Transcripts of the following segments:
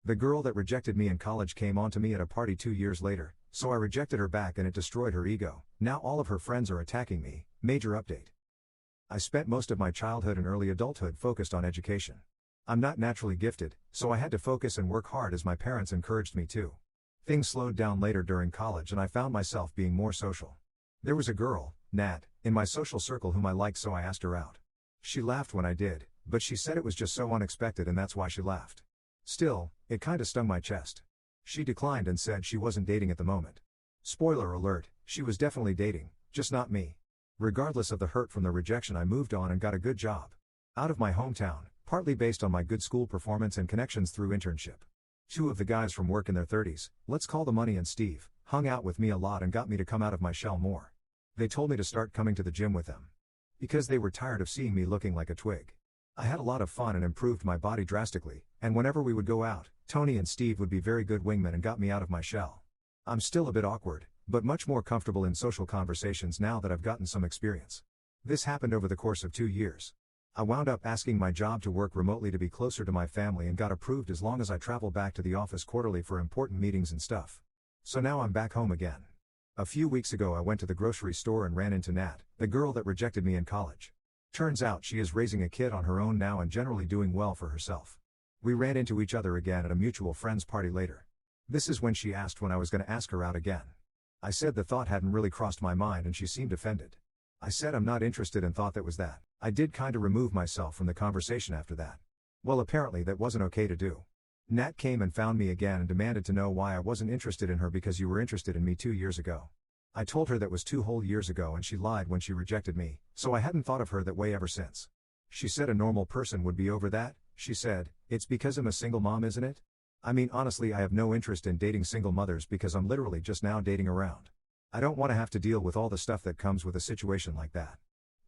The girl that rejected me in college came on to me at a party 2 years later, so I rejected her back and it destroyed her ego. Now all of her friends are attacking me. Major update. I spent most of my childhood and early adulthood focused on education. I'm not naturally gifted, so I had to focus and work hard as my parents encouraged me to. Things slowed down later during college and I found myself being more social. There was a girl, Nat, in my social circle whom I liked, so I asked her out. She laughed when I did, but she said it was just so unexpected and that's why she laughed. Still, it kinda stung my chest. She declined and said she wasn't dating at the moment. Spoiler alert, she was definitely dating, just not me. Regardless of the hurt from the rejection, I moved on and got a good job out of my hometown, partly based on my good school performance and connections through internship. Two of the guys from work in their 30s, let's call them Money and Steve, hung out with me a lot and got me to come out of my shell more. They told me to start coming to the gym with them because they were tired of seeing me looking like a twig. I had a lot of fun and improved my body drastically, and whenever we would go out, Tony and Steve would be very good wingmen and got me out of my shell. I'm still a bit awkward, but much more comfortable in social conversations now that I've gotten some experience. This happened over the course of 2 years. I wound up asking my job to work remotely to be closer to my family and got approved as long as I travel back to the office quarterly for important meetings and stuff. So now I'm back home again. A few weeks ago I went to the grocery store and ran into Nat, the girl that rejected me in college. Turns out she is raising a kid on her own now and generally doing well for herself. We ran into each other again at a mutual friend's party later. This is when she asked when I was going to ask her out again. I said the thought hadn't really crossed my mind and she seemed offended. I said I'm not interested and thought that was that. I did kinda remove myself from the conversation after that. Well, apparently that wasn't okay to do. Nat came and found me again and demanded to know why I wasn't interested in her because you were interested in me 2 years ago. I told her that was 2 whole years ago and she lied when she rejected me, so I hadn't thought of her that way ever since. She said a normal person would be over that. She said, it's because I'm a single mom, isn't it? I mean, honestly, I have no interest in dating single mothers because I'm literally just now dating around. I don't want to have to deal with all the stuff that comes with a situation like that.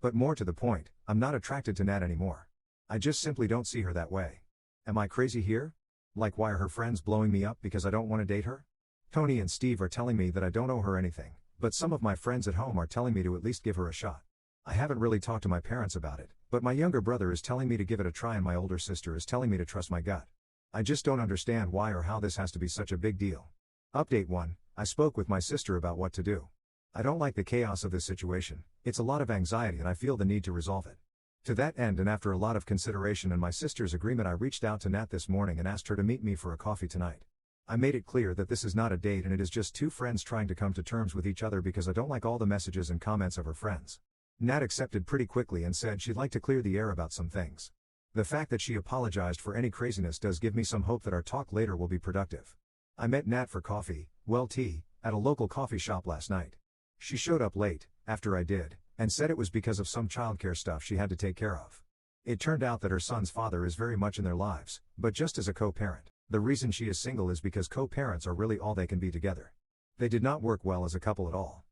But more to the point, I'm not attracted to Nat anymore. I just simply don't see her that way. Am I crazy here? Like, why are her friends blowing me up because I don't want to date her? Tony and Steve are telling me that I don't owe her anything, but some of my friends at home are telling me to at least give her a shot. I haven't really talked to my parents about it, but my younger brother is telling me to give it a try and my older sister is telling me to trust my gut. I just don't understand why or how this has to be such a big deal. Update 1, I spoke with my sister about what to do. I don't like the chaos of this situation, it's a lot of anxiety and I feel the need to resolve it. To that end and after a lot of consideration and my sister's agreement, I reached out to Nat this morning and asked her to meet me for a coffee tonight. I made it clear that this is not a date and it is just two friends trying to come to terms with each other because I don't like all the messages and comments of her friends. Nat accepted pretty quickly and said she'd like to clear the air about some things. The fact that she apologized for any craziness does give me some hope that our talk later will be productive. I met Nat for coffee, well tea, at a local coffee shop last night. She showed up late, after I did, and said it was because of some childcare stuff she had to take care of. It turned out that her son's father is very much in their lives, but just as a co-parent. The reason she is single is because co-parents are really all they can be together. They did not work well as a couple at all.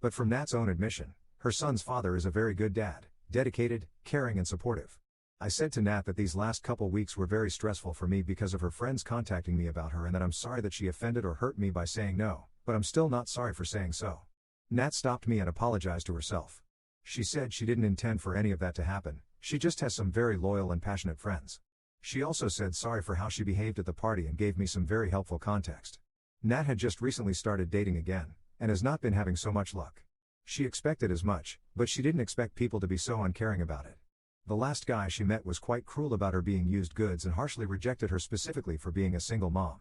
But from Nat's own admission, her son's father is a very good dad, dedicated, caring and supportive. I said to Nat that these last couple weeks were very stressful for me because of her friends contacting me about her and that I'm sorry that she offended or hurt me by saying no, but I'm still not sorry for saying so. Nat stopped me and apologized to herself. She said she didn't intend for any of that to happen, she just has some very loyal and passionate friends. She also said sorry for how she behaved at the party and gave me some very helpful context. Nat had just recently started dating again, and has not been having so much luck. She expected as much, but she didn't expect people to be so uncaring about it. The last guy she met was quite cruel about her being used goods and harshly rejected her specifically for being a single mom.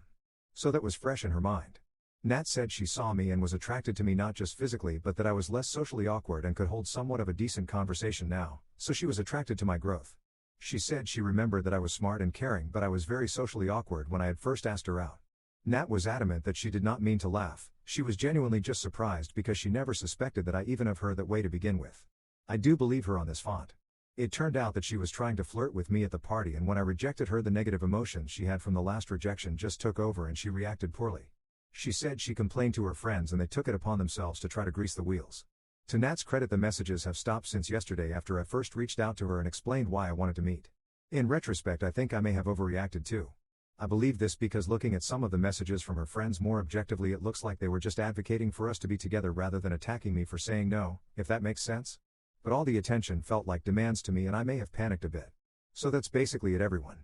So that was fresh in her mind. Nat said she saw me and was attracted to me not just physically but that I was less socially awkward and could hold somewhat of a decent conversation now, so she was attracted to my growth. She said she remembered that I was smart and caring but I was very socially awkward when I had first asked her out. Nat was adamant that she did not mean to laugh, she was genuinely just surprised because she never suspected that I even have her that way to begin with. I do believe her on this font. It turned out that she was trying to flirt with me at the party and when I rejected her the negative emotions she had from the last rejection just took over and she reacted poorly. She said she complained to her friends and they took it upon themselves to try to grease the wheels. To Nat's credit, the messages have stopped since yesterday after I first reached out to her and explained why I wanted to meet. In retrospect, I think I may have overreacted too. I believe this because looking at some of the messages from her friends more objectively, it looks like they were just advocating for us to be together rather than attacking me for saying no, if that makes sense. But all the attention felt like demands to me and I may have panicked a bit. So that's basically it, everyone.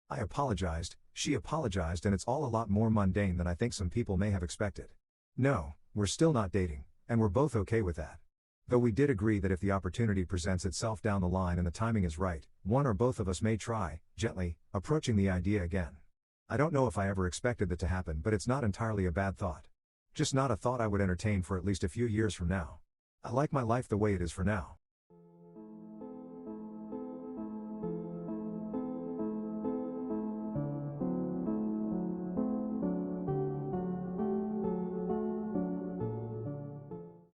I apologized, she apologized, and it's all a lot more mundane than I think some people may have expected. No, we're still not dating, and we're both okay with that. Though we did agree that if the opportunity presents itself down the line and the timing is right, one or both of us may try, gently, approaching the idea again. I don't know if I ever expected that to happen, but it's not entirely a bad thought. Just not a thought I would entertain for at least a few years from now. I like my life the way it is for now.